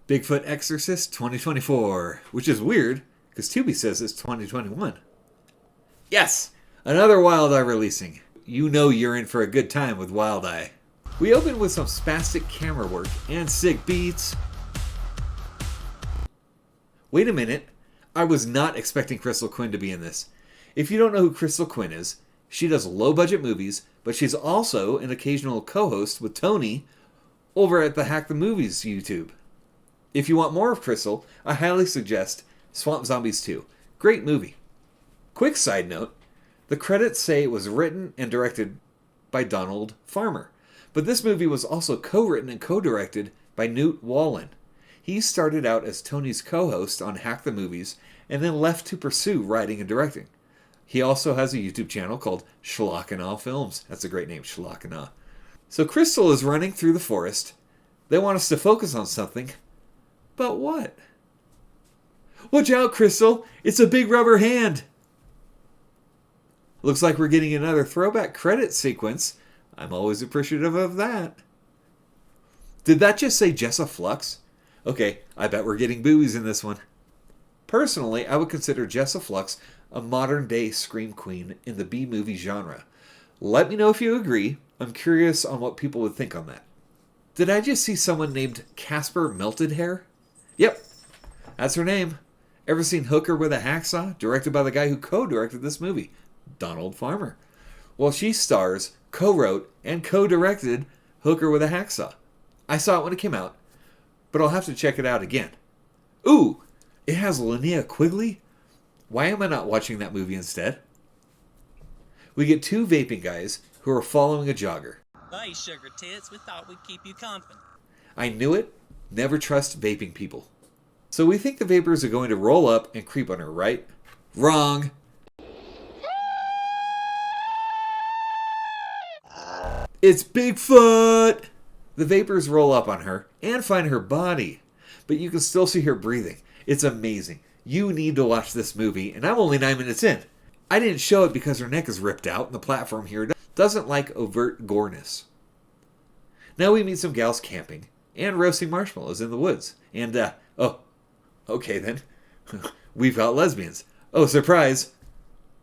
Bigfoot Exorcist 2024, which is weird because Tubi says it's 2021. Yes! Another Wild Eye releasing. You know you're in for a good time with Wild Eye. We open with some spastic camera work and sick beats. Wait a minute. I was not expecting Crystal Quinn to be in this. If you don't know who Crystal Quinn is, she does low-budget movies, but she's also an occasional co-host with Tony over at the Hack the Movies YouTube. If you want more of Crystal, I highly suggest Swamp Zombies 2. Great movie. Quick side note, the credits say it was written and directed by Donald Farmer, but this movie was also co-written and co-directed by Newt Wallen. He started out as Tony's co-host on Hack the Movies and then left to pursue writing and directing. He also has a YouTube channel called Schlockanaw Films. That's a great name, Schlockanaw. So Crystal is running through the forest. They want us to focus on something. But what? Watch out, Crystal! It's a big rubber hand! Looks like we're getting another throwback credit sequence. I'm always appreciative of that. Did that just say Jessa Flux? Okay, I bet we're getting buoys in this one. Personally, I would consider Jessa Flux a modern-day scream queen in the B-movie genre. Let me know if you agree. I'm curious on what people would think on that. Did I just see someone named Casper Melted Hair? Yep, that's her name. Ever seen Hooker with a Hacksaw? Directed by the guy who co-directed this movie, Donald Farmer. Well, she stars, co-wrote, and co-directed Hooker with a Hacksaw. I saw it when it came out, but I'll have to check it out again. Ooh, it has Linnea Quigley? Why am I not watching that movie instead? We get two vaping guys who are following a jogger. Hey, sugar tits, we thought we'd keep you company. I knew it. Never trust vaping people. So we think the vapors are going to roll up and creep on her, right? Wrong. It's Bigfoot! The vapors roll up on her and find her body, but you can still see her breathing. It's amazing. You need to watch this movie, and I'm only 9 minutes in. I didn't show it because her neck is ripped out, and the platform here doesn't like overt goreness. Now we meet some gals camping and roasting marshmallows in the woods. And, okay then. We've got lesbians. Oh, surprise!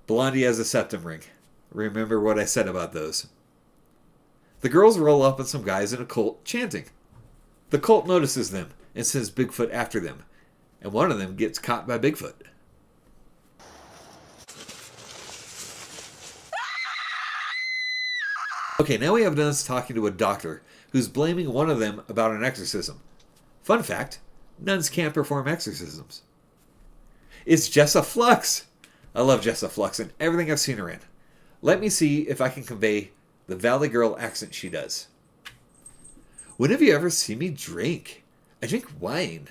Blondie has a septum ring. Remember what I said about those. The girls roll up on some guys in a cult chanting. The cult notices them and sends Bigfoot after them. And one of them gets caught by Bigfoot. Okay, now we have nuns talking to a doctor who's blaming one of them about an exorcism. Fun fact, nuns can't perform exorcisms. It's Jessa Flux! I love Jessa Flux and everything I've seen her in. Let me see if I can convey the Valley Girl accent she does. When have you ever seen me drink? I drink wine.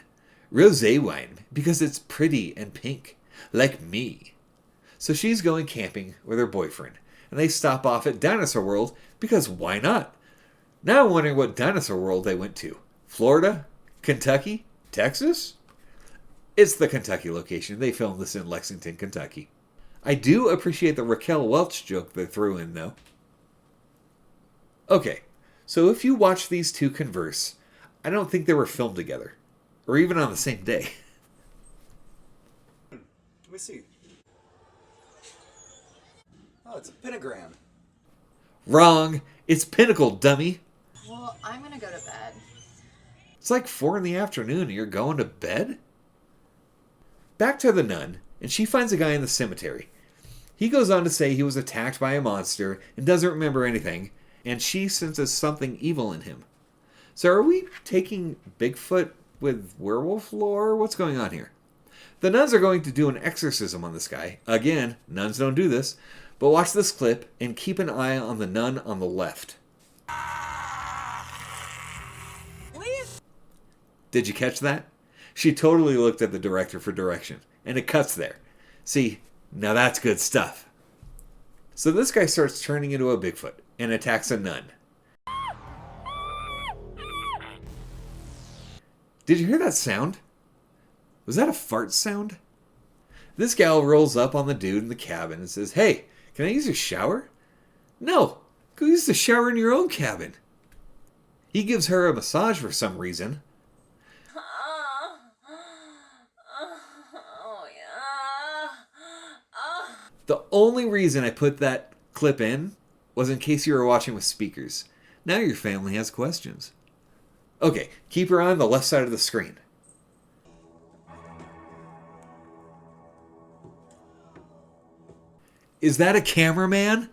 Rosé wine, because it's pretty and pink. Like me. So she's going camping with her boyfriend, and they stop off at Dinosaur World because why not? Now I'm wondering what Dinosaur World they went to. Florida? Kentucky? Texas? It's the Kentucky location. They filmed this in Lexington, Kentucky. I do appreciate the Raquel Welch joke they threw in, though. Okay, so if you watch these two converse, I don't think they were filmed together. Or even on the same day. Let me see. Oh, it's a pentagram. Wrong! It's Pinnacle, dummy! Well, I'm gonna go to bed. It's like 4 in the afternoon and you're going to bed? Back to the nun, and she finds a guy in the cemetery. He goes on to say he was attacked by a monster and doesn't remember anything, and she senses something evil in him. So are we taking Bigfoot with werewolf lore? What's going on here? The nuns are going to do an exorcism on this guy. Again, nuns don't do this. But watch this clip and keep an eye on the nun on the left. Did you catch that? She totally looked at the director for direction. And it cuts there. See, now that's good stuff. So this guy starts turning into a Bigfoot and attacks a nun. Did you hear that sound? Was that a fart sound? This gal rolls up on the dude in the cabin and says, "Hey, can I use your shower?" "No, go use the shower in your own cabin." He gives her a massage for some reason. The only reason I put that clip in was in case you were watching with speakers. Now your family has questions. Okay, keep her on the left side of the screen. Is that a cameraman?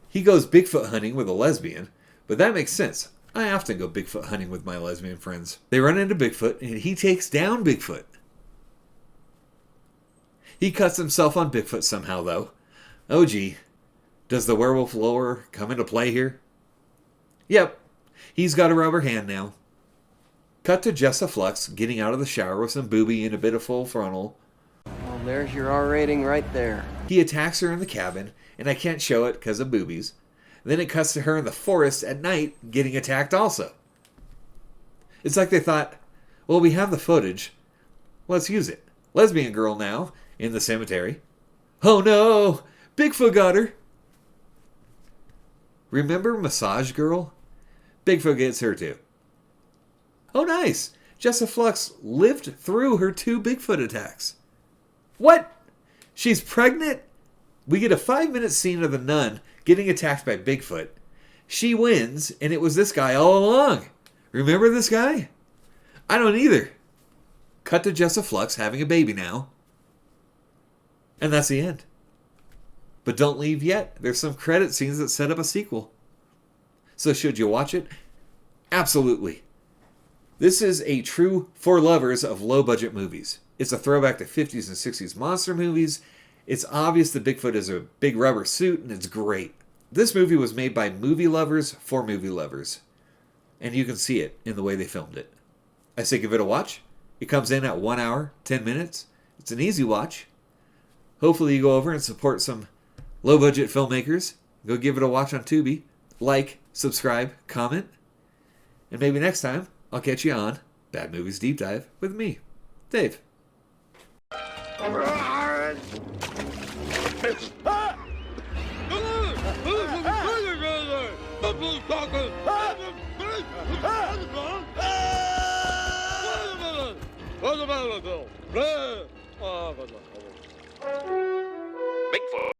He goes Bigfoot hunting with a lesbian, but that makes sense. I often go Bigfoot hunting with my lesbian friends. They run into Bigfoot, and he takes down Bigfoot. He cuts himself on Bigfoot somehow, though. Oh gee, does the werewolf lore come into play here? Yep, he's got a rubber hand now. Cut to Jessa Flux getting out of the shower with some booby and a bit of full frontal. Well, there's your R rating right there. He attacks her in the cabin, and I can't show it because of boobies. Then it cuts to her in the forest at night getting attacked also. It's like they thought, well, we have the footage. Let's use it. Lesbian girl now in the cemetery. Oh no! Bigfoot got her! Remember Massage Girl? Bigfoot gets her too. Oh nice! Jessa Flux lived through her 2 Bigfoot attacks. What? She's pregnant? We get a 5-minute scene of the nun getting attacked by Bigfoot. She wins, and it was this guy all along. Remember this guy? I don't either. Cut to Jessa Flux having a baby now. And that's the end. But don't leave yet. There's some credit scenes that set up a sequel. So should you watch it? Absolutely. This is a true for lovers of low-budget movies. It's a throwback to 50s and 60s monster movies. It's obvious that Bigfoot is a big rubber suit, and it's great. This movie was made by movie lovers for movie lovers. And you can see it in the way they filmed it. I say give it a watch. It comes in at 1 hour, 10 minutes. It's an easy watch. Hopefully you go over and support some low-budget filmmakers. Go give it a watch on Tubi. Like, subscribe, comment. And maybe next time, I'll catch you on Bad Movies Deep Dive with me, Dave. Bigfoot.